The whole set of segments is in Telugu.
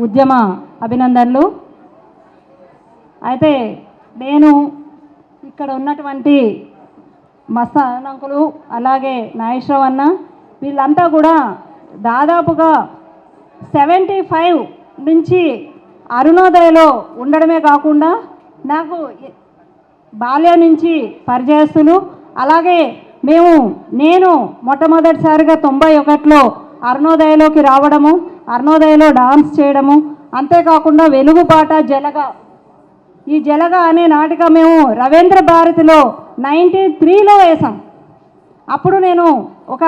ఉద్యమ అభినందనలు. అయితే నేను ఇక్కడ ఉన్నటువంటి మస్తాన్ అంకులు అలాగే నాగేశ్వరరావు అన్న వీళ్ళంతా కూడా దాదాపుగా 75 నుంచి అరుణోదయలో ఉండడమే కాకుండా నాకు బాల్యం నుంచి పరిచయస్తులు. అలాగే నేను మొట్టమొదటిసారిగా 91లో అరుణోదయలోకి రావడము, అరుణోదయలో డాన్స్ చేయడము, అంతేకాకుండా వెలుగుపాట జలగ, ఈ జలగ అనే నాటిక మేము రవీంద్ర భారతిలో 93లో వేసాం. అప్పుడు నేను ఒక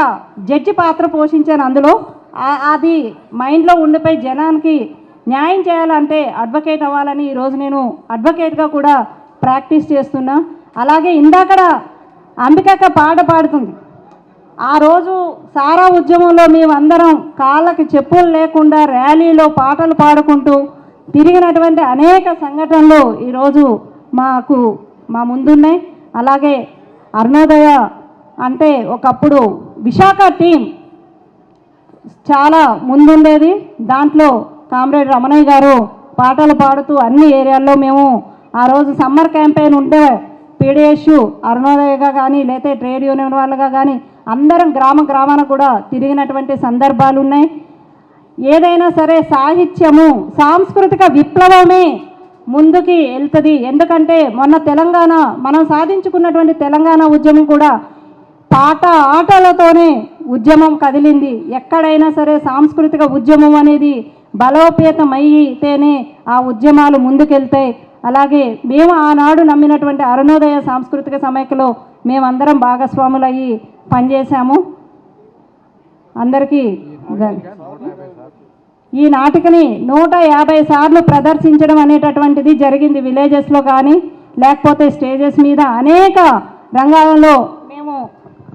జడ్జి పాత్ర పోషించాను. అందులో అది మైండ్లో ఉండిపోయి జనానికి న్యాయం చేయాలంటే అడ్వకేట్ అవ్వాలని ఈరోజు నేను అడ్వకేట్గా కూడా ప్రాక్టీస్ చేస్తున్నా. అలాగే ఇందాకడ అంబికక్క పాట పాడుతుంది. ఆ రోజు సారా ఉద్యమంలో మేమందరం కాళ్ళకి చెప్పులు లేకుండా ర్యాలీలో పాటలు పాడుకుంటూ తిరిగినటువంటి అనేక సంఘటనలు ఈరోజు మా ముందున్నాయి. అలాగే అరుణోదయ అంటే ఒకప్పుడు విశాఖ టీం చాలా ముందుండేది. దాంట్లో కామ్రేడ్ రమణయ్య గారు పాటలు పాడుతూ అన్ని ఏరియాల్లో మేము ఆ రోజు సమ్మర్ క్యాంపెయిన్ ఉంటే పీడిఎస్ అరుణోదయగా కానీ లేకపోతే ట్రేడ్ యూనియన్ వాళ్ళగా కానీ అందరం గ్రామాన కూడా తిరిగినటువంటి సందర్భాలు ఉన్నాయి. ఏదైనా సరే సాహిత్యము సాంస్కృతిక విప్లవమే ముందుకి వెళ్తుంది. ఎందుకంటే మొన్న మనం సాధించుకున్నటువంటి తెలంగాణ ఉద్యమం కూడా ఆటలతోనే ఉద్యమం కదిలింది. ఎక్కడైనా సరే సాంస్కృతిక ఉద్యమం అనేది బలోపేతం అయితేనే ఆ ఉద్యమాలు ముందుకెళ్తాయి. అలాగే మేము ఆనాడు నమ్మినటువంటి అరుణోదయ సాంస్కృతిక సమైక్యలో మేమందరం భాగస్వాములయ్యి పనిచేశాము. అందరికీ ఈ నాటికని 150 సార్లు ప్రదర్శించడం అనేటటువంటిది జరిగింది. విలేజెస్లో కానీ లేకపోతే స్టేజెస్ మీద అనేక రంగాలలో మేము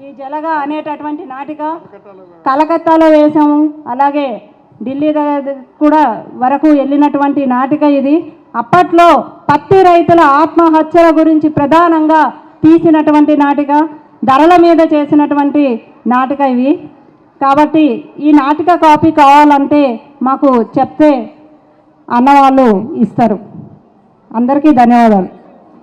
ఈ జలగ అనేటటువంటి నాటిక కలకత్తాలో వేసాము. అలాగే ఢిల్లీ కూడా వరకు వెళ్ళినటువంటి నాటిక ఇది. అప్పట్లో పత్తి రైతుల ఆత్మహత్యల గురించి ప్రధానంగా తీసినటువంటి నాటిక, ధరల మీద చేసినటువంటి నాటిక ఇవి. కాబట్టి ఈ నాటిక కాపీ కావాలంటే మాకు చెప్తే అన్నవాళ్ళు ఇస్తారు. అందరికీ ధన్యవాదాలు.